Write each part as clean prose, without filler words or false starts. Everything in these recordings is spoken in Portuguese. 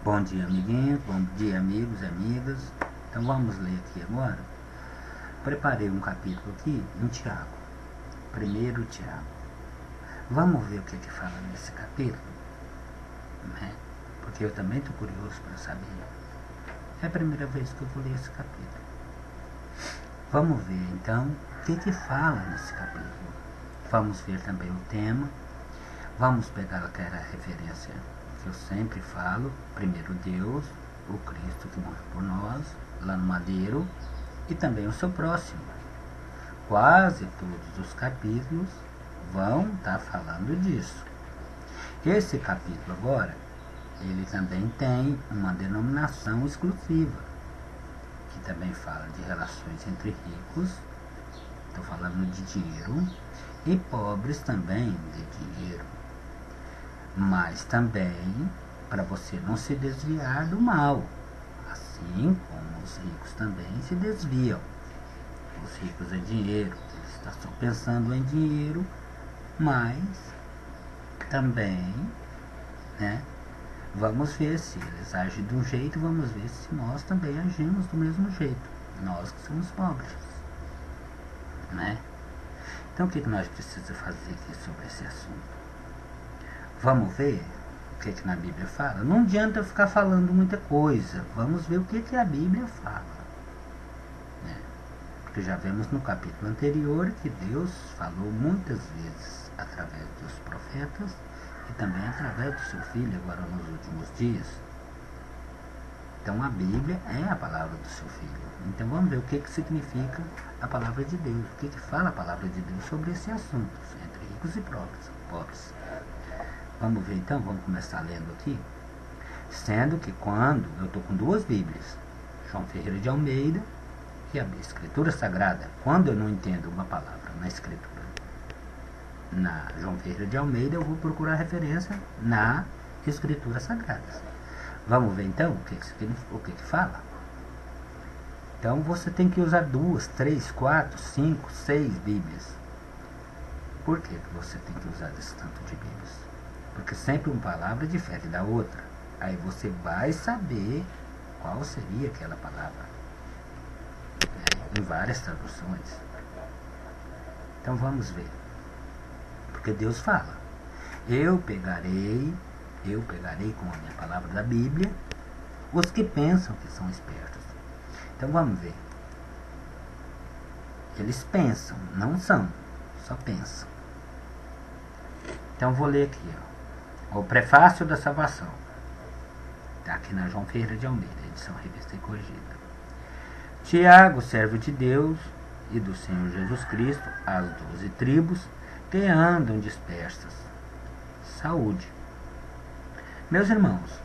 Bom dia, amiguinhos. Bom dia, amigos e amigas. Então vamos ler aqui agora. Preparei um capítulo aqui em Tiago. Primeiro Tiago. Vamos ver o que fala nesse capítulo, né? Porque eu também estou curioso para saber. É a primeira vez que eu vou ler esse capítulo. Vamos ver então o que fala nesse capítulo. Vamos ver também o tema. Vamos pegar aquela referência que eu sempre falo. Primeiro Deus, o Cristo que morreu por nós, lá no madeiro, e também o seu próximo. Quase todos os capítulos vão estar falando disso. Esse capítulo agora, ele também tem uma denominação exclusiva, que também fala de relações entre ricos, estou falando de dinheiro, e pobres também de dinheiro. Mas também para você não se desviar do mal, assim como os ricos também se desviam. Os ricos é dinheiro, ele está só pensando em dinheiro, mas também, né, vamos ver se eles agem de um jeito, vamos ver se nós também agimos do mesmo jeito, nós que somos pobres, né? Então o que nós precisamos fazer aqui sobre esse assunto? Vamos ver o que na Bíblia fala? Não adianta eu ficar falando muita coisa. Vamos ver o que a Bíblia fala, né? Porque já vemos no capítulo anterior que Deus falou muitas vezes através dos profetas e também através do seu Filho agora nos últimos dias. Então a Bíblia é a palavra do seu Filho. Então vamos ver o que significa a palavra de Deus. O que fala a palavra de Deus sobre esse assunto, entre ricos e pobres. Vamos ver então, vamos começar lendo aqui. Sendo que quando eu estou com duas Bíblias, João Ferreira de Almeida e a Escritura Sagrada, quando eu não entendo uma palavra na Escritura, na João Ferreira de Almeida, eu vou procurar referência na Escritura Sagrada. Vamos ver então o que fala? Então você tem que usar 2, 3, 4, 5, 6 Bíblias. Por que você tem que usar esse tanto de Bíblias? Porque sempre uma palavra difere da outra. Aí você vai saber qual seria aquela palavra, né, em várias traduções. Então vamos ver. Porque Deus fala: eu pegarei com a minha palavra da Bíblia os que pensam que são espertos. Então vamos ver. Eles pensam, não são, só pensam. Então vou ler aqui, o Prefácio da Salvação. Está aqui na João Ferreira de Almeida, edição Revista e Corrigida. Tiago, servo de Deus e do Senhor Jesus Cristo, às 12 tribos que andam dispersas. Saúde. Meus irmãos,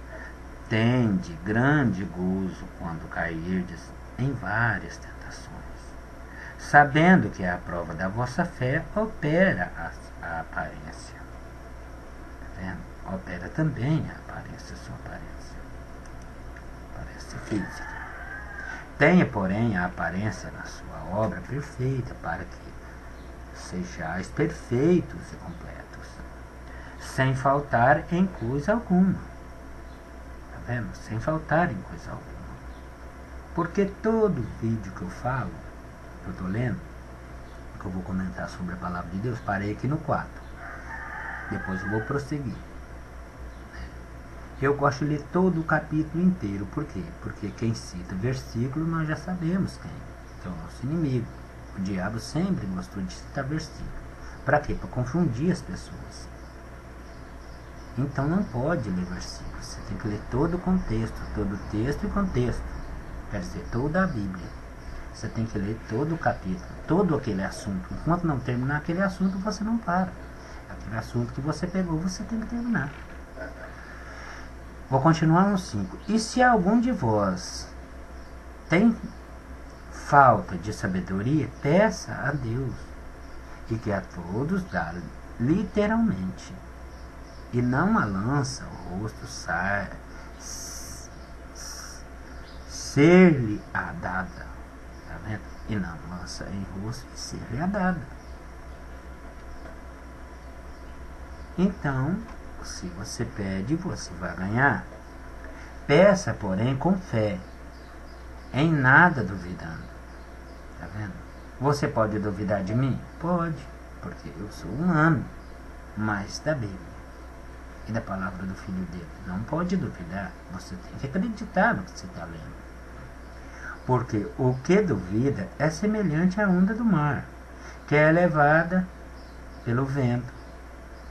tende grande gozo quando cairdes em várias tentações, sabendo que a prova da vossa fé opera a aparência. Está vendo? Opera também a aparência, sua aparência física. Tenha, porém, a aparência na sua obra perfeita, para que sejais perfeitos e completos, sem faltar em coisa alguma. Está vendo? Sem faltar em coisa alguma. Porque todo vídeo que eu falo, que eu estou lendo, que eu vou comentar sobre a palavra de Deus, parei aqui no 4. Depois eu vou prosseguir. Eu gosto de ler todo o capítulo inteiro. Por quê? Porque quem cita versículo nós já sabemos quem é o nosso inimigo. O diabo sempre gostou de citar versículo. Para quê? Para confundir as pessoas. Então não pode ler versículo. Você tem que ler todo o contexto, todo texto e contexto. Quer dizer, toda a Bíblia. Você tem que ler todo o capítulo, todo aquele assunto. Enquanto não terminar aquele assunto, você não para. Aquele assunto que você pegou, você tem que terminar. Vou continuar no 5. E se algum de vós tem falta de sabedoria, peça a Deus, e que a todos dá literalmente, e não a lança o rosto ser-lhe a dada. Tá vendo? E não lança em rosto e ser-lhe a dada. Então, se você pede, você vai ganhar. Peça, porém, com fé, em nada duvidando. Tá vendo? Você pode duvidar de mim? Pode, porque eu sou humano, mas da Bíblia e da palavra do Filho dele. Não pode duvidar, você tem que acreditar no que você está lendo. Porque o que duvida é semelhante à onda do mar, que é levada pelo vento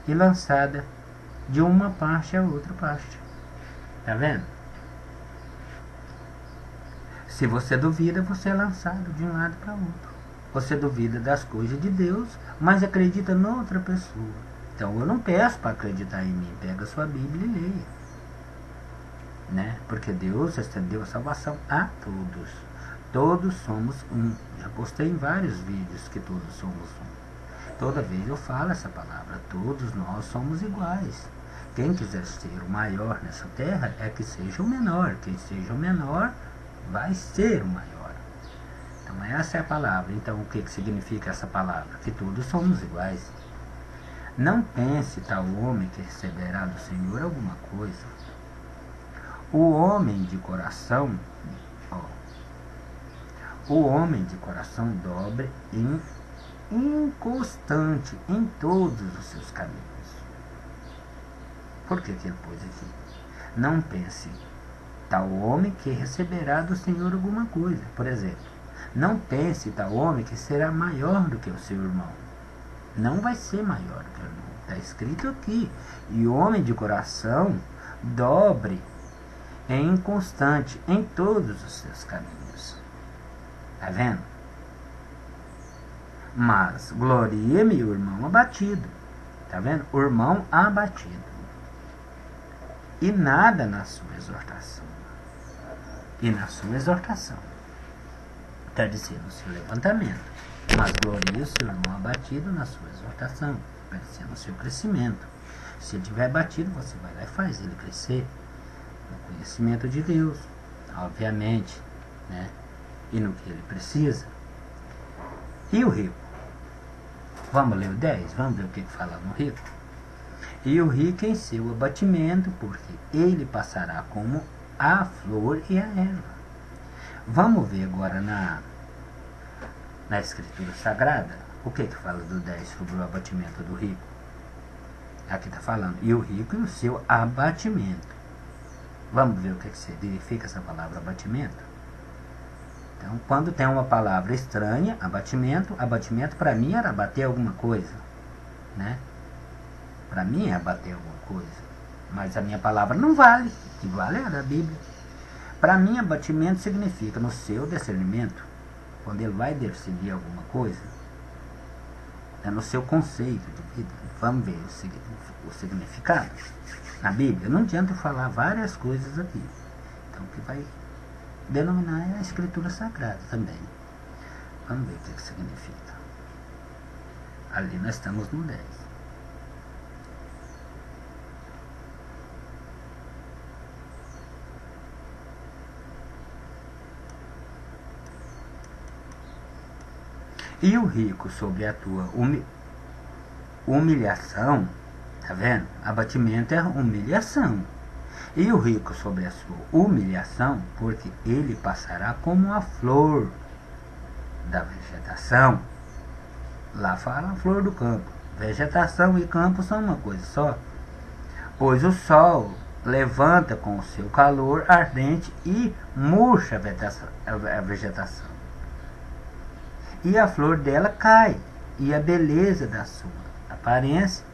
e lançada de uma parte a outra parte. Tá vendo? Se você duvida, você é lançado de um lado para outro. Você duvida das coisas de Deus, mas acredita noutra pessoa. Então eu não peço para acreditar em mim. Pega a sua Bíblia e leia. Né? Porque Deus estendeu a salvação a todos. Todos somos um. Já postei em vários vídeos que todos somos um. Toda vez eu falo essa palavra. Todos nós somos iguais. Quem quiser ser o maior nessa terra é que seja o menor. Quem seja o menor vai ser o maior. Então essa é a palavra. Então o que significa essa palavra? Que todos somos iguais. Não pense tal homem que receberá do Senhor alguma coisa. O homem de coração, o homem de coração dobre e inconstante em todos os seus caminhos. Por que ele pôs aqui? Não pense tal homem que receberá do Senhor alguma coisa. Por exemplo, não pense tal homem que será maior do que o seu irmão. Não vai ser maior do que o irmão. Está escrito aqui. E o homem de coração dobre é inconstante em todos os seus caminhos. Está vendo? Mas gloria-me o irmão abatido. Está vendo? O irmão abatido. E nada na sua exortação. E na sua exortação. Está dizendo o seu levantamento. Mas gloria o seu irmão abatido na sua exortação. Parecendo o seu crescimento. Se ele estiver abatido, você vai lá e faz ele crescer. No conhecimento de Deus, obviamente, né? E no que ele precisa. E o rico? Vamos ler o 10? Vamos ver o que fala no rico? E o rico em seu abatimento, porque ele passará como a flor e a erva. Vamos ver agora na Escritura Sagrada, o que fala do 10 sobre o abatimento do rico? Aqui está falando, e o rico e o seu abatimento. Vamos ver o que significa essa palavra abatimento? Então, quando tem uma palavra estranha, abatimento para mim era abater alguma coisa, né? Para mim é abater alguma coisa, mas a minha palavra não vale, o que vale é a da Bíblia. Para mim, abatimento significa, no seu discernimento, quando ele vai decidir alguma coisa, é no seu conceito de vida. Vamos ver o significado na Bíblia. Não adianta eu falar várias coisas aqui. Então, o que vai denominar é a Escritura Sagrada também. Vamos ver o que significa. Ali nós estamos no 10. E o rico sobre a tua humilhação, tá vendo? Abatimento é humilhação. E o rico sobre a sua humilhação, porque ele passará como a flor da vegetação. Lá fala a flor do campo. Vegetação e campo são uma coisa só. Pois o sol levanta com o seu calor ardente e murcha a vegetação. E a flor dela cai, e a beleza da sua aparência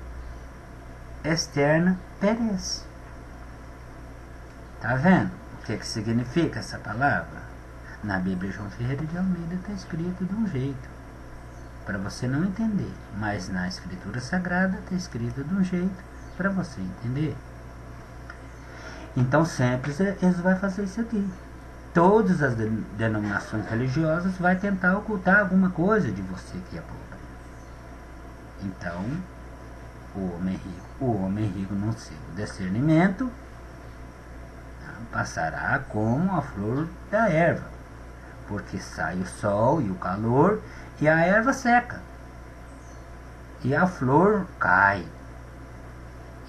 externa perece. Tá vendo o que significa essa palavra? Na Bíblia João Ferreira de Almeida está escrito de um jeito, para você não entender. Mas na Escritura Sagrada está escrito de um jeito, para você entender. Então sempre eles vão fazer isso aqui. Todas as denominações religiosas vai tentar ocultar alguma coisa de você que é pobre. Então, o homem rico no seu discernimento passará como a flor da erva, porque sai o sol e o calor e a erva seca, e a flor cai,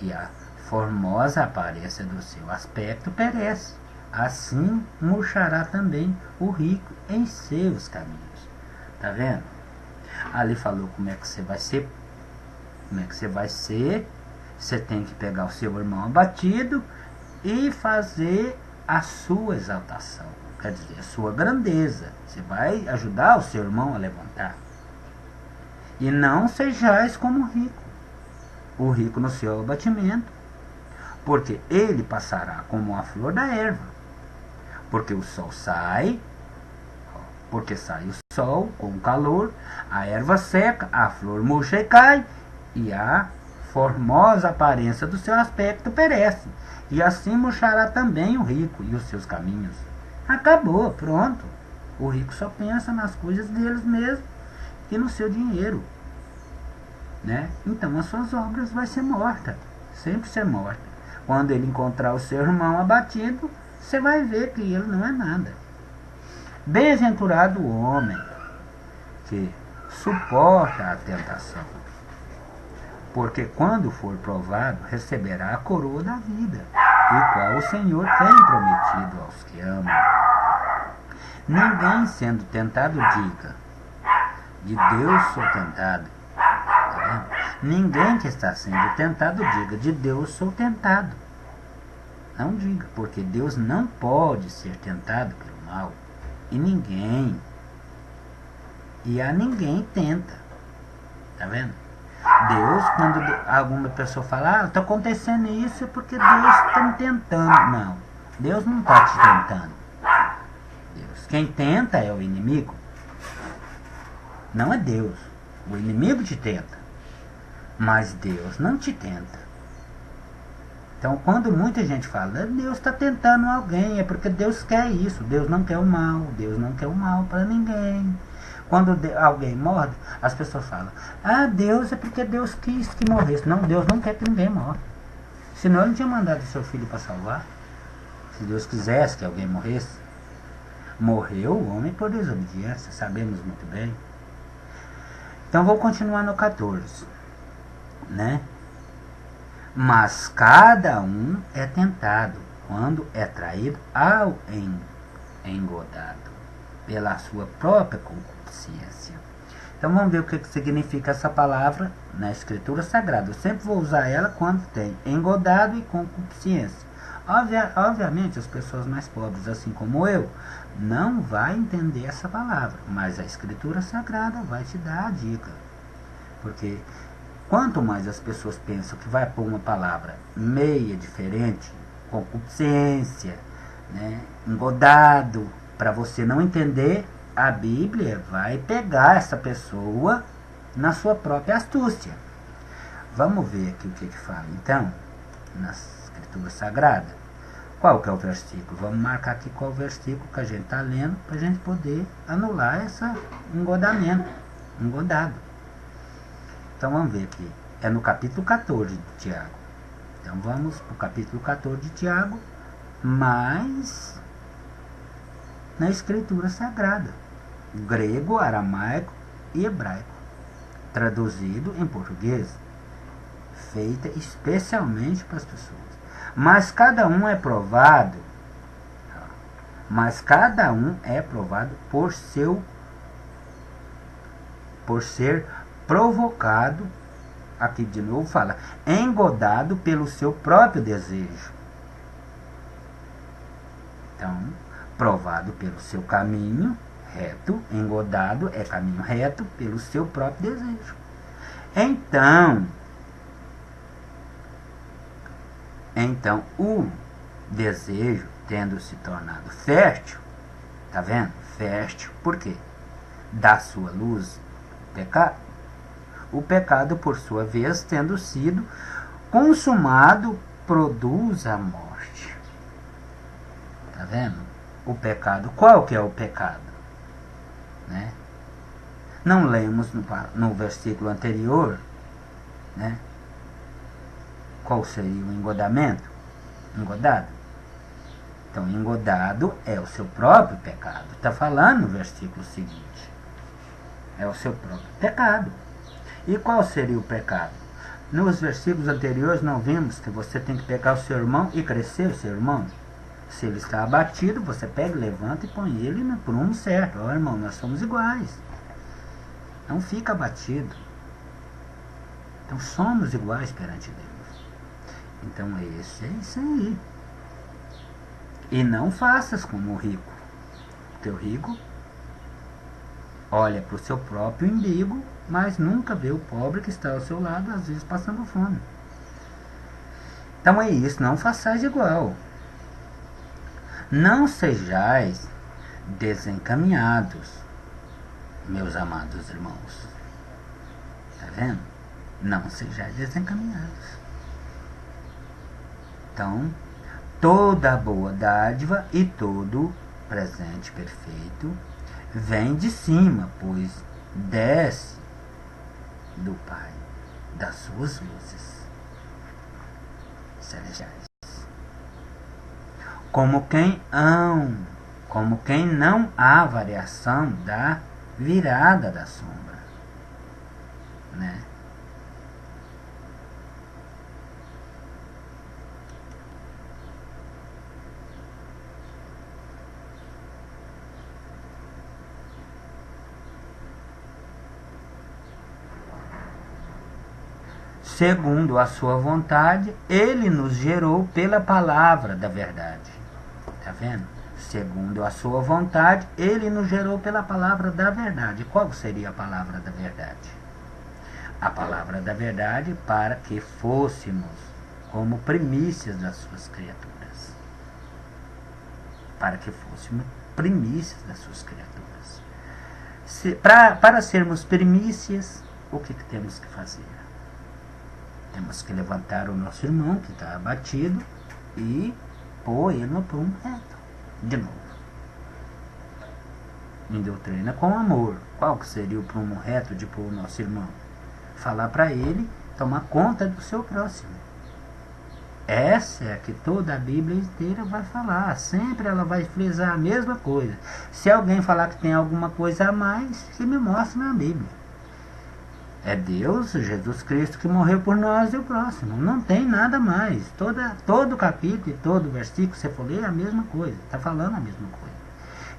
e a formosa aparência do seu aspecto perece. Assim murchará também o rico em seus caminhos. Tá vendo? Ali falou como é que você vai ser. Como é que você vai ser? Você tem que pegar o seu irmão abatido e fazer a sua exaltação. Quer dizer, a sua grandeza. Você vai ajudar o seu irmão a levantar. E não sejais como o rico no seu abatimento, porque ele passará como a flor da erva. Porque o sol sai, porque sai o sol com o calor, a erva seca, a flor murcha e cai, e a formosa aparência do seu aspecto perece. E assim murchará também o rico e os seus caminhos. Acabou, pronto. O rico só pensa nas coisas deles mesmo e no seu dinheiro, né? Então as suas obras vai ser morta, sempre ser morta. Quando ele encontrar o seu irmão abatido, você vai ver que ele não é nada. Bem-aventurado o homem que suporta a tentação, porque quando for provado, receberá a coroa da vida, e qual o Senhor tem prometido aos que amam. Ninguém sendo tentado diga, de Deus sou tentado. Ninguém que está sendo tentado diga, de Deus sou tentado. Não diga, porque Deus não pode ser tentado pelo mal. E a ninguém tenta. Tá vendo? Deus, quando alguma pessoa fala, está acontecendo isso é porque Deus está me tentando. Não, Deus não está te tentando. Quem tenta é o inimigo. Não é Deus. O inimigo te tenta. Mas Deus não te tenta. Então, quando muita gente fala, Deus está tentando alguém, é porque Deus quer isso. Deus não quer o mal. Deus não quer o mal para ninguém. Quando alguém morre, as pessoas falam, Deus é porque Deus quis que morresse. Não, Deus não quer que ninguém morra. Senão ele não tinha mandado o seu filho para salvar. Se Deus quisesse que alguém morresse. Morreu o homem por desobediência, sabemos muito bem. Então vou continuar no 14, né? Mas cada um é tentado quando é traído ao engodado pela sua própria concupiscência. Então vamos ver o que significa essa palavra na Escritura Sagrada. Eu sempre vou usar ela quando tem engodado e concupiscência. Obviamente as pessoas mais pobres, assim como eu, não vai entender essa palavra, mas a Escritura Sagrada vai te dar a dica. Porque quanto mais as pessoas pensam que vai pôr uma palavra meia diferente, concupiscência, né, engodado, para você não entender, a Bíblia vai pegar essa pessoa na sua própria astúcia. Vamos ver aqui o que fala, então, na Escritura Sagrada. Qual que é o versículo? Vamos marcar aqui qual o versículo que a gente está lendo, para a gente poder anular esse engodamento, engodado. Então vamos ver aqui. É no capítulo 14 de Tiago. Então vamos para o capítulo 14 de Tiago, mas na Escritura Sagrada. Grego, aramaico e hebraico. Traduzido em português. Feita especialmente para as pessoas. Mas cada um é provado. Por ser provocado, aqui de novo fala, engodado pelo seu próprio desejo. Então, provado pelo seu caminho reto, engodado é caminho reto pelo seu próprio desejo. Então o desejo, tendo se tornado fértil, tá vendo? Fértil, por quê? Dá sua luz o pecado. O pecado, por sua vez, tendo sido consumado, produz a morte. Tá vendo? O pecado, qual que é o pecado? Né? Não lemos no versículo anterior, né? Qual seria o engodamento? Engodado. Então, engodado é o seu próprio pecado. Está falando no versículo seguinte. É o seu próprio pecado. E qual seria o pecado? Nos versículos anteriores não vimos que você tem que pegar o seu irmão e crescer o seu irmão? Se ele está abatido, você pega, levanta e põe ele no prumo certo. Ó, irmão, nós somos iguais. Não fica abatido. Então somos iguais perante Deus. Então é isso aí. E não faças como o rico. O teu rico olha para o seu próprio umbigo, mas nunca vê o pobre que está ao seu lado, às vezes passando fome. Então é isso, não façais igual. Não sejais desencaminhados, meus amados irmãos. Está vendo? Não sejais desencaminhados. Então, toda boa dádiva e todo presente perfeito vem de cima, pois desce do Pai, das suas luzes celestiais. Como quem não há variação da virada da sombra, né? Segundo a sua vontade, ele nos gerou pela palavra da verdade. Está vendo? Segundo a sua vontade, ele nos gerou pela palavra da verdade. Qual seria a palavra da verdade? A palavra da verdade para que fôssemos como primícias das suas criaturas. Para que fôssemos primícias das suas criaturas. Para sermos primícias, o que temos que fazer? Temos que levantar o nosso irmão que está abatido e pôr ele no prumo reto. De novo. Doutrina com amor. Qual que seria o prumo reto de pôr o nosso irmão? Falar para ele tomar conta do seu próximo. Essa é a que toda a Bíblia inteira vai falar. Sempre ela vai frisar a mesma coisa. Se alguém falar que tem alguma coisa a mais, que me mostre na Bíblia. É Deus, Jesus Cristo, que morreu por nós e o próximo. Não tem nada mais. Todo capítulo e todo versículo que você for ler é a mesma coisa. Está falando a mesma coisa.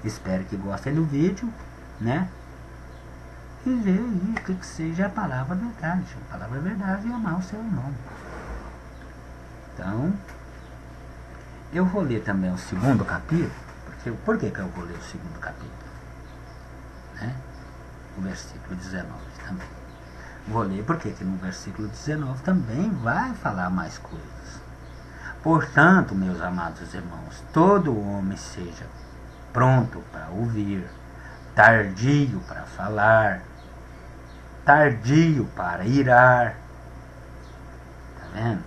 Espero que gostem do vídeo, né? E ver aí o que seja a palavra verdade. A palavra verdade é amar o seu irmão. Então, eu vou ler também o segundo capítulo. Por que eu vou ler o segundo capítulo? Né? O versículo 19 também. Vou ler porque no versículo 19 também vai falar mais coisas. Portanto, meus amados irmãos, todo homem seja pronto para ouvir, tardio para falar, tardio para irar. Está vendo?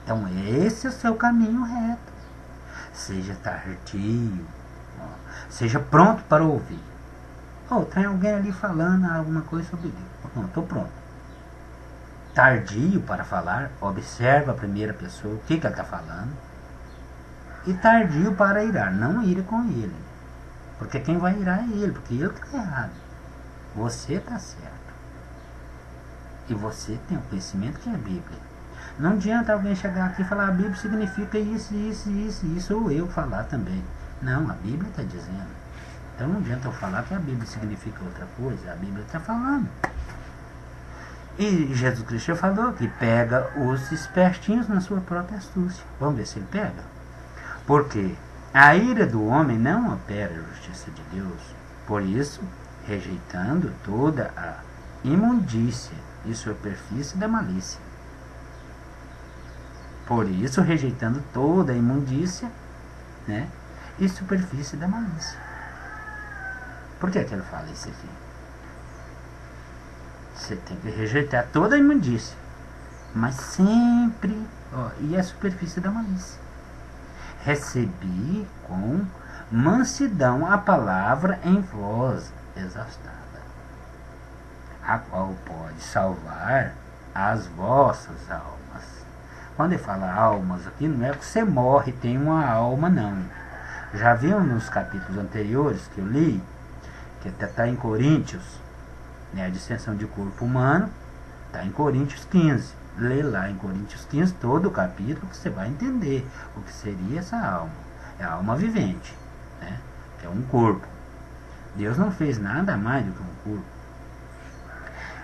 Então esse é o seu caminho reto. Seja tardio, seja pronto para ouvir. Tem alguém ali falando alguma coisa sobre Deus. Não, estou pronto. Tardio para falar, observa a primeira pessoa, o que ela está falando. E tardio para irar, não ire com ele. Porque quem vai irar é ele, porque ele está errado. Você está certo. E você tem o conhecimento que é a Bíblia. Não adianta alguém chegar aqui e falar a Bíblia significa isso, ou eu falar também. Não, a Bíblia está dizendo. Então não adianta eu falar que a Bíblia significa outra coisa. A Bíblia está falando. E Jesus Cristo falou que pega os espertinhos na sua própria astúcia. Vamos ver se ele pega. Porque a ira do homem não opera a justiça de Deus. Por isso, rejeitando toda a imundícia e superfície da malícia. Por isso, rejeitando toda a imundícia, né, e superfície da malícia. Por que ele fala isso aqui? Você tem que rejeitar toda a imundícia, mas sempre, e a superfície da malícia. Recebi com mansidão a palavra em voz exaustada, a qual pode salvar as vossas almas. Quando ele fala almas aqui, não é que você morre e tem uma alma, não. Já viu nos capítulos anteriores que eu li, que está em Coríntios, né, a dissensão de corpo humano, Está em Coríntios 15. Lê lá em Coríntios 15 todo o capítulo que você vai entender o que seria essa alma. É a alma vivente, né? É um corpo. Deus não fez nada mais do que um corpo.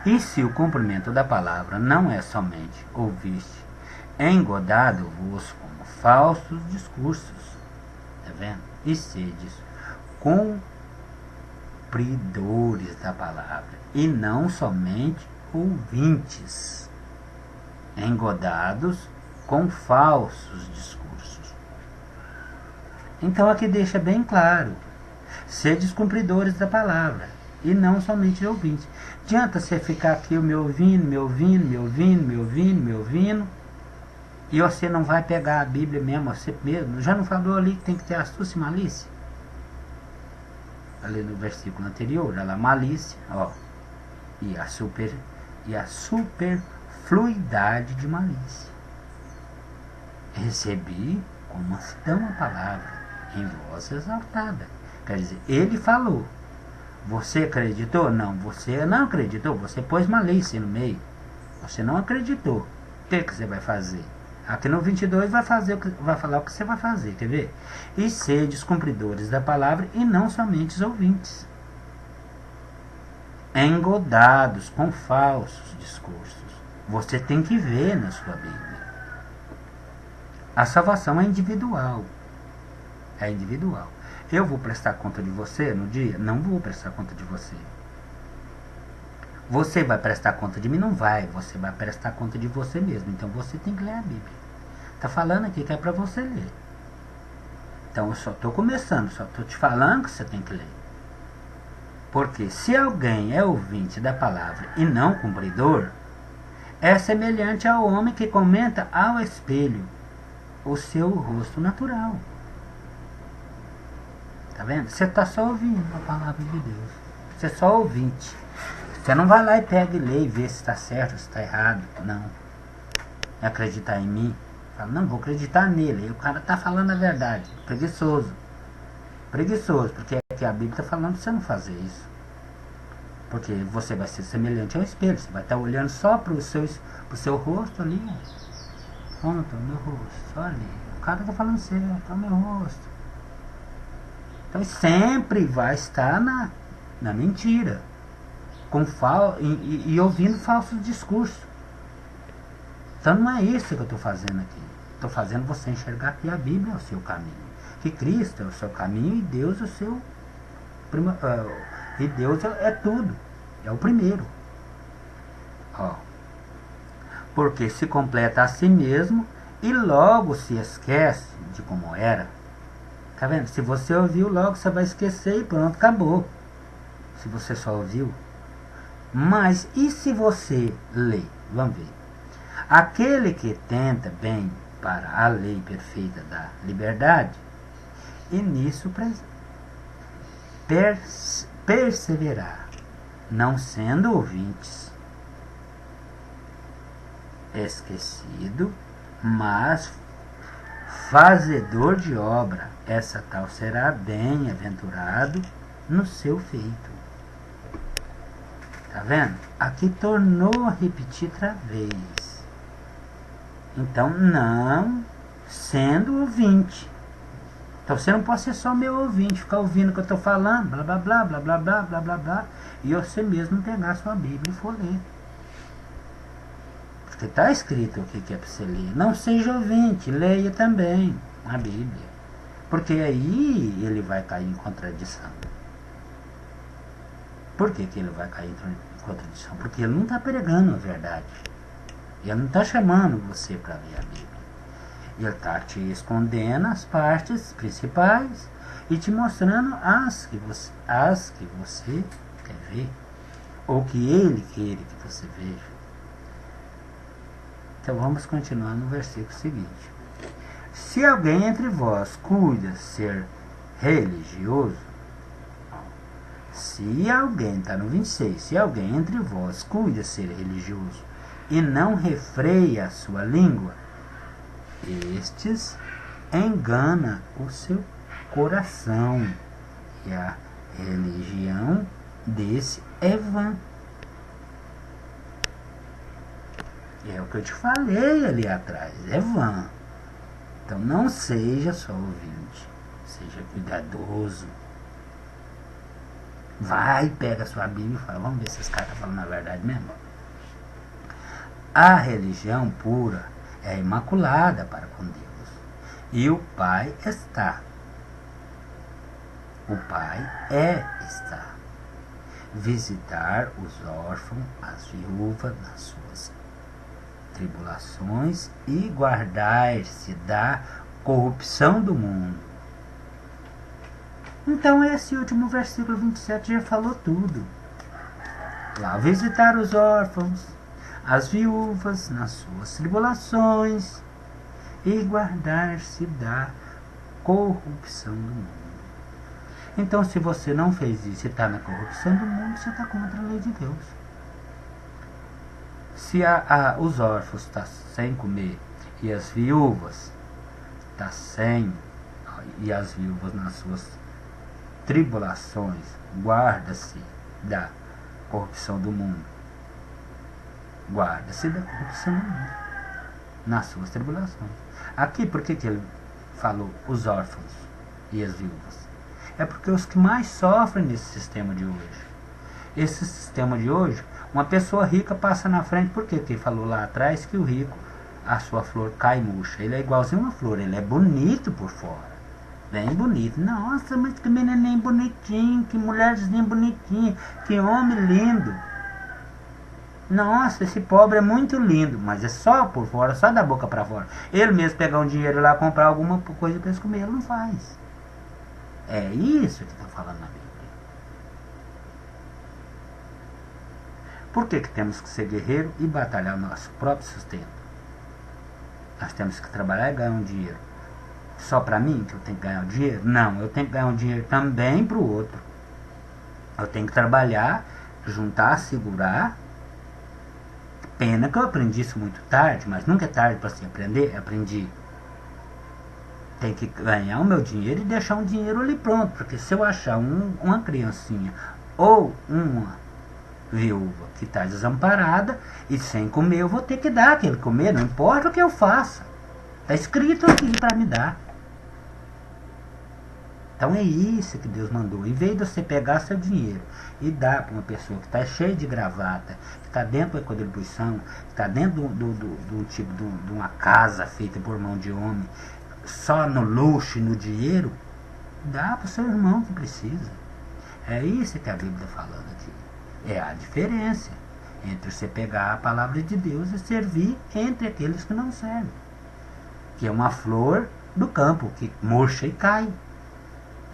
E se o cumprimento da palavra não é somente ouviste, engodado-vos como falsos discursos, tá vendo? E sedes cumpridores da palavra, e não somente ouvintes, engodados com falsos discursos. Então aqui deixa bem claro, sedes cumpridores da palavra, e não somente ouvintes. Adianta você ficar aqui me ouvindo, e você não vai pegar a Bíblia mesmo, você mesmo. Já não falou ali que tem que ter astúcia e malícia? Ali no versículo anterior, olha lá, malícia, ó, e a superfluidade de malícia. Recebi com mansidão a palavra, em voz exaltada. Quer dizer, ele falou. Você acreditou? Não, você não acreditou. Você pôs malícia no meio. Você não acreditou. O que você vai fazer? Aqui no 22 vai falar o que você vai fazer. Quer ver? E sedes cumpridores da palavra e não somente os ouvintes, engodados com falsos discursos. Você tem que ver na sua Bíblia. A salvação é individual. É individual. Eu vou prestar conta de você no dia? Não vou prestar conta de você. Você vai prestar conta de mim? Não vai. Você vai prestar conta de você mesmo. Então você tem que ler a Bíblia. Está falando aqui que é para você ler. Então eu só estou começando, só estou te falando que você tem que ler. Porque se alguém é ouvinte da palavra e não cumpridor, é semelhante ao homem que comenta ao espelho o seu rosto natural. Tá vendo? Você está só ouvindo a palavra de Deus. Você é só ouvinte. Você não vai lá e pega e lê e vê se está certo, se está errado. Não. É acreditar em mim. Fala, não, vou acreditar nele. E o cara está falando a verdade. Preguiçoso. Preguiçoso, porque aqui a Bíblia está falando para você não fazer isso. Porque você vai ser semelhante ao espelho. Você vai estar olhando só para o seu rosto ali. Onde está o meu rosto? Só ali. O cara está falando certo, está o meu rosto. Então sempre vai estar na mentira, e ouvindo falsos discursos. Então não é isso que eu estou fazendo aqui. Estou fazendo você enxergar que a Bíblia é o seu caminho, que Cristo é o seu caminho e Deus é o seu e Deus é tudo, é o primeiro. Ó, porque se completa a si mesmo e logo se esquece de como era. Tá vendo? Se você ouviu, logo você vai esquecer e pronto, acabou. Se você só ouviu. Mas e se você lê? Vamos ver. Aquele que tenta bem para a lei perfeita da liberdade, e nisso perseverar, não sendo ouvintes, esquecido, mas fazedor de obra, essa tal será bem-aventurado no seu feito. Tá vendo? Aqui tornou a repetir outra vez. Então, não sendo ouvinte. Então, você não pode ser só meu ouvinte, ficar ouvindo o que eu estou falando, blá, blá, blá, blá, blá, blá, blá, blá, blá, e você mesmo pegar a sua Bíblia e for ler. Porque está escrito o que é para você ler. Não seja ouvinte, leia também a Bíblia. Porque aí ele vai cair em contradição. Por que ele vai cair em contradição? Porque ele não está pregando a verdade. Ele não está chamando você para ler a Bíblia. Ele está te escondendo as partes principais e te mostrando as que você quer ver. Ou que ele queira que você veja. Então vamos continuar no versículo seguinte. Se alguém entre vós cuida ser religioso, se alguém, está no 26, se alguém entre vós cuida ser religioso e não refreia a sua língua, estes engana o seu coração, e a religião desse é vã. É o que eu te falei ali atrás, é vã. Então não seja só ouvinte, seja cuidadoso. Vai, pega a sua Bíblia e fala, vamos ver se esse cara está falando a verdade mesmo. A religião pura é imaculada para com Deus. E o Pai está. O Pai está. Visitar os órfãos, as viúvas nas suas tribulações e guardar-se da corrupção do mundo. Então esse último versículo 27 já falou tudo. Lá, visitar os órfãos, as viúvas nas suas tribulações e guardar-se da corrupção do mundo. Então, se você não fez isso e está na corrupção do mundo, você está contra a lei de Deus. Se os órfãos estão sem comer e as viúvas estão sem, e as viúvas nas suas tribulações, guarda-se da corrupção do mundo. Guarda-se da corrupção do mundo nas suas tribulações. Aqui, por que ele falou os órfãos e as viúvas? É porque os que mais sofrem nesse sistema de hoje. Esse sistema de hoje, uma pessoa rica passa na frente, porque ele falou lá atrás que o rico, a sua flor cai murcha. Ele é igualzinho uma flor, ele é bonito por fora. Bem bonito. Nossa, mas que menininho bonitinho, que mulherzinha bonitinha, que homem lindo. Nossa, esse pobre é muito lindo, mas é só por fora, só da boca para fora. Ele mesmo pegar um dinheiro lá, comprar alguma coisa para eles comer, ele não faz. É isso que está falando na Bíblia. Por que temos que ser guerreiro e batalhar o nosso próprio sustento? Nós temos que trabalhar e ganhar um dinheiro. Só para mim que eu tenho que ganhar o dinheiro? Não, eu tenho que ganhar um dinheiro também para o outro. Eu tenho que trabalhar, juntar, segurar. Pena que eu aprendi isso muito tarde, mas nunca é tarde para se aprender. Aprendi. Tem que ganhar o meu dinheiro e deixar um dinheiro ali pronto. Porque se eu achar uma criancinha ou uma viúva que está desamparada e sem comer, eu vou ter que dar aquele comer, não importa o que eu faça. Está escrito aqui para me dar. Então é isso que Deus mandou. Em vez de você pegar seu dinheiro e dar para uma pessoa que está cheia de gravata, que está dentro da contribuição, que está dentro do tipo de uma casa feita por mão de homem, só no luxo e no dinheiro, dá para o seu irmão que precisa. É isso que a Bíblia está falando aqui. É a diferença entre você pegar a palavra de Deus e servir entre aqueles que não servem. Que é uma flor do campo que murcha e cai.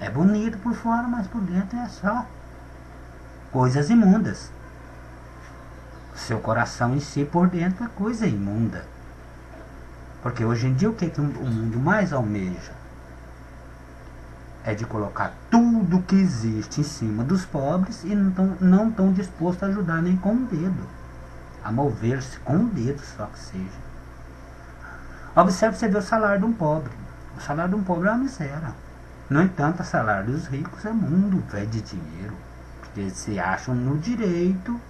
É bonito por fora, mas por dentro é só coisas imundas. Seu coração em si por dentro é coisa imunda. Porque hoje em dia o que o mundo mais almeja? É de colocar tudo que existe em cima dos pobres e não estão dispostos a ajudar nem com um dedo. A mover-se com um dedo só que seja. Observe, você vê o salário de um pobre. O salário de um pobre é uma miséria. No entanto, o salário dos ricos é mundo velho de dinheiro. Porque eles se acham no direito,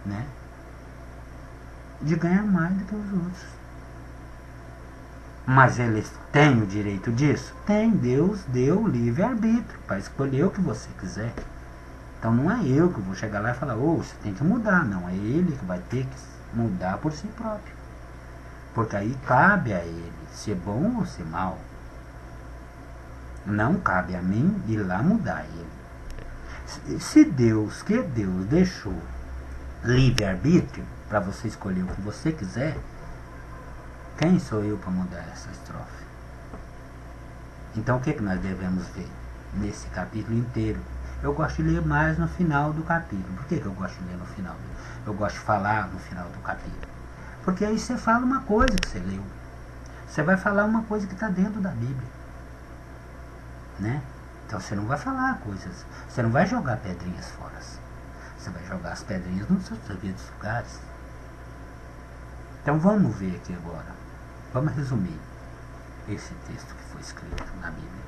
né, de ganhar mais do que os outros. Mas eles têm o direito disso? Tem. Deus deu livre-arbítrio para escolher o que você quiser. Então não é eu que vou chegar lá e falar, você tem que mudar. Não, é ele que vai ter que mudar por si próprio. Porque aí cabe a ele ser bom ou ser mal. Não cabe a mim ir lá mudar ele. Se Deus deixou livre-arbítrio para você escolher o que você quiser, quem sou eu para mudar essa estrofe? Então o que nós devemos ver nesse capítulo inteiro? Eu gosto de ler mais no final do capítulo. Por que eu gosto de ler no final? Eu gosto de falar no final do capítulo. Porque aí você fala uma coisa que você leu. Você vai falar uma coisa que está dentro da Bíblia. Né? Então você não vai falar coisas. Você não vai jogar pedrinhas fora. Você vai jogar as pedrinhas nos seus devidos lugares. Então vamos ver aqui agora. Vamos resumir esse texto que foi escrito na Bíblia.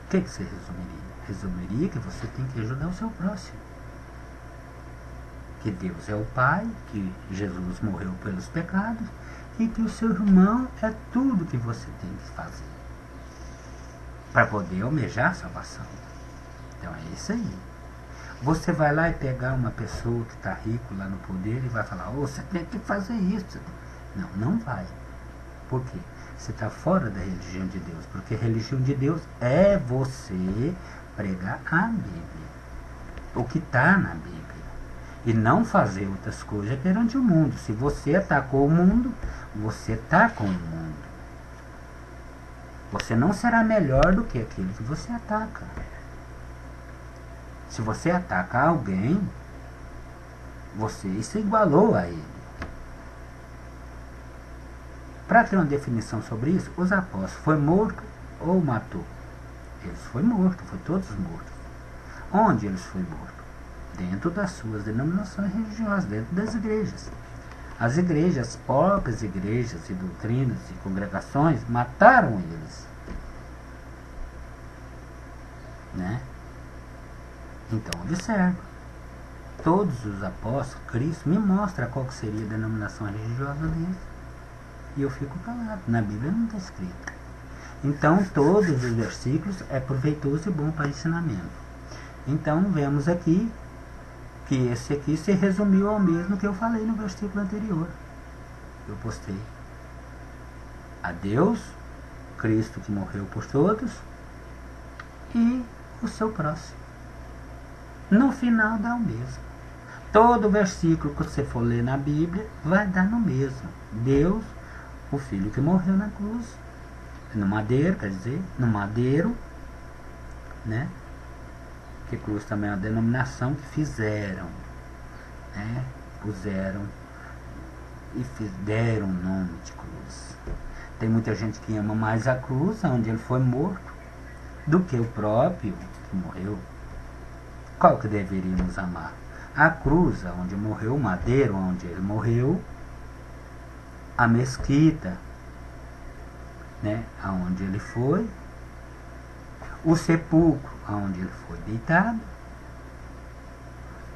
O que você resumiria? Resumiria que você tem que ajudar o seu próximo. que Deus é o Pai, que Jesus morreu pelos pecados e que o seu irmão é tudo que você tem que fazer para poder almejar a salvação. Então é isso aí. Você vai lá e pegar uma pessoa que está rico lá no poder e vai falar, você tem que fazer isso. Não, não vai. Por quê? Você está fora da religião de Deus. Porque a religião de Deus é você pregar a Bíblia. O que está na Bíblia. E não fazer outras coisas perante o mundo. Se você atacou o mundo, você está com o mundo. Você não será melhor do que aquele que você ataca. Se você ataca alguém, você se igualou a ele. Para ter uma definição sobre isso, os apóstolos, foi morto ou matou? Eles foram mortos, foram todos mortos. Onde eles foram mortos? Dentro das suas denominações religiosas, dentro das igrejas. As igrejas, as próprias igrejas e doutrinas e congregações mataram eles. Né? Então, observa. Todos os apóstolos, Cristo me mostra qual que seria a denominação religiosa deles. E eu fico calado. Na Bíblia não está escrito. Então, todos os versículos é proveitoso e bom para ensinamento. Então, vemos aqui que esse aqui se resumiu ao mesmo que eu falei no versículo anterior. Eu postei. A Deus, Cristo que morreu por todos, e o seu próximo. No final dá o mesmo. Todo versículo que você for ler na Bíblia vai dar no mesmo. Deus, o Filho que morreu na cruz, no madeiro, quer dizer, no madeiro, né? Que cruz também é uma denominação que fizeram, né? Puseram e deram o nome de cruz. Tem muita gente que ama mais a cruz, onde ele foi morto, do que o próprio que morreu. Qual que deveríamos amar? A cruz, onde morreu, o madeiro, onde ele morreu, a mesquita, né? Aonde ele foi, o sepulcro, aonde ele foi deitado,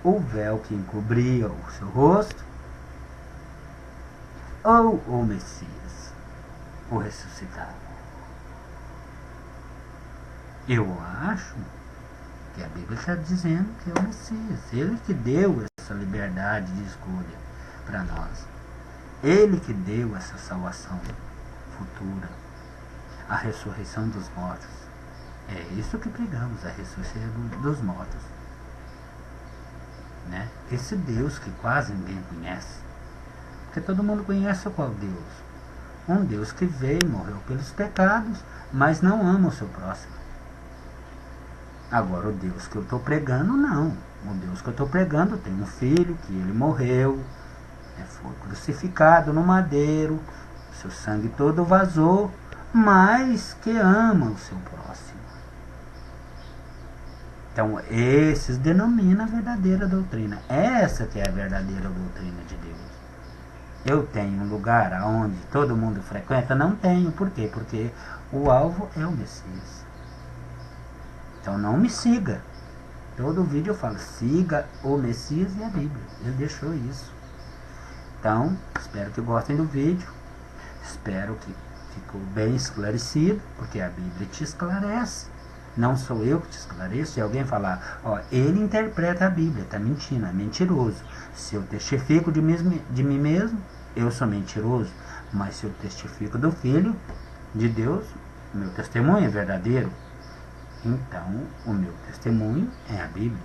o véu que encobria o seu rosto, ou o Messias, o ressuscitado. Eu acho que a Bíblia está dizendo que é o Messias. Ele que deu essa liberdade de escolha para nós. Ele que deu essa salvação futura. A ressurreição dos mortos. É isso que pregamos, a ressurreição dos mortos. Né? Esse Deus que quase ninguém conhece. Porque todo mundo conhece qual Deus? Um Deus que veio e morreu pelos pecados, mas não ama o seu próximo. Agora, o Deus que eu estou pregando, não. O Deus que eu estou pregando tem um filho que ele morreu, foi crucificado no madeiro, seu sangue todo vazou, mas que ama o seu próximo. Então, esses denominam a verdadeira doutrina. Essa que é a verdadeira doutrina de Deus. Eu tenho um lugar onde todo mundo frequenta? Não tenho. Por quê? Porque o alvo é o Messias. Então não me siga. Todo vídeo eu falo, siga o Messias e a Bíblia. Ele deixou isso. Então, espero que gostem do vídeo. Espero que ficou bem esclarecido, porque a Bíblia te esclarece. Não sou eu que te esclareço. Se alguém falar, ó, ele interpreta a Bíblia, está mentindo, é mentiroso. Se eu testifico de mim mesmo, eu sou mentiroso. Mas se eu testifico do Filho de Deus, o meu testemunho é verdadeiro. Então, o meu testemunho é a Bíblia.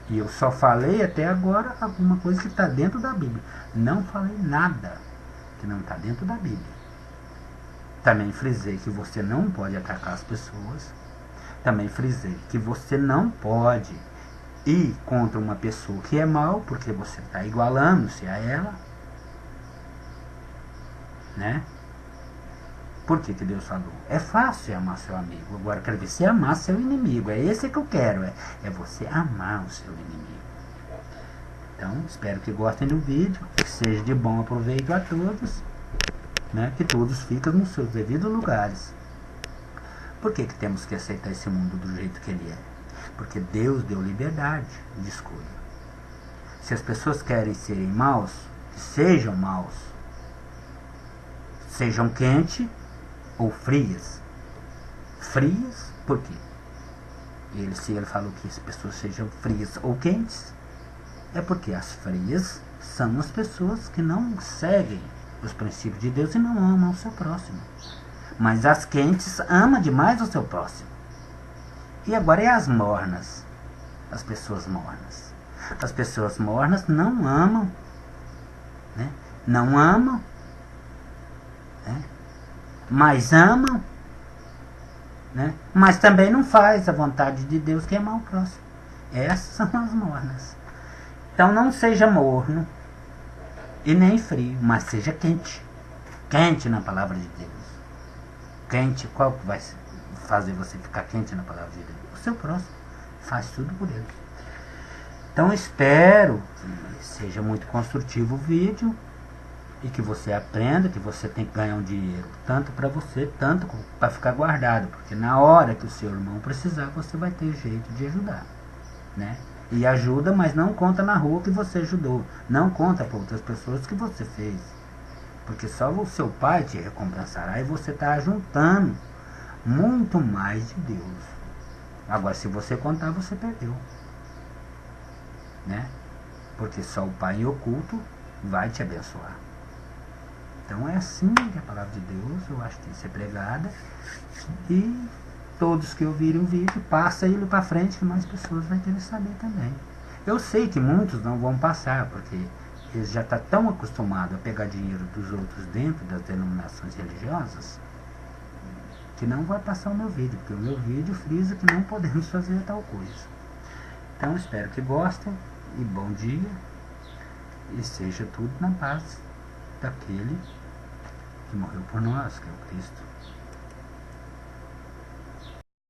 E eu só falei até agora alguma coisa que está dentro da Bíblia. Não falei nada que não está dentro da Bíblia. Também frisei que você não pode atacar as pessoas. Também frisei que você não pode ir contra uma pessoa que é mal, porque você está igualando-se a ela. Né? Por que Deus falou? É fácil amar seu amigo. Agora eu quero ver você amar seu inimigo. É esse que eu quero. É você amar o seu inimigo. Então, espero que gostem do vídeo. Que seja de bom aproveito a todos. Né? Que todos fiquem nos seus devidos lugares. Por que temos que aceitar esse mundo do jeito que ele é? Porque Deus deu liberdade de escolha. Se as pessoas querem serem maus, que sejam maus. Sejam quentes ou frias. Frias, por quê? Se ele falou que as pessoas sejam frias ou quentes, é porque as frias são as pessoas que não seguem os princípios de Deus e não amam o seu próximo. Mas as quentes amam demais o seu próximo. E agora é as mornas. As pessoas mornas. As pessoas mornas não amam. Né? Não amam. Né? Mas amam. Né? Mas também não faz a vontade de Deus, que é amar o próximo. Essas são as mornas. Então não seja morno e nem frio, mas seja quente. Quente na palavra de Deus. Quente, qual que vai fazer você ficar quente na palavra de Deus? O seu próximo. Faz tudo por ele. Então espero que seja muito construtivo o vídeo e que você aprenda que você tem que ganhar um dinheiro, tanto para você, tanto para ficar guardado, porque na hora que o seu irmão precisar, você vai ter jeito de ajudar, né? E ajuda, mas não conta na rua que você ajudou, não conta para outras pessoas que você fez, porque só o seu pai te recompensará e você está juntando muito mais de Deus. Agora, se você contar, você perdeu, né? Porque só o pai em oculto vai te abençoar. Então é assim que a palavra de Deus, eu acho que tem que ser pregada. E todos que ouvirem o vídeo, passa ele para frente, que mais pessoas vão querer saber também. Eu sei que muitos não vão passar, porque eles já estão tão acostumados a pegar dinheiro dos outros dentro das denominações religiosas, que não vai passar o meu vídeo, porque o meu vídeo frisa que não podemos fazer tal coisa. Então espero que gostem, e bom dia, e seja tudo na paz daquele que morreu por nós, que é o Cristo.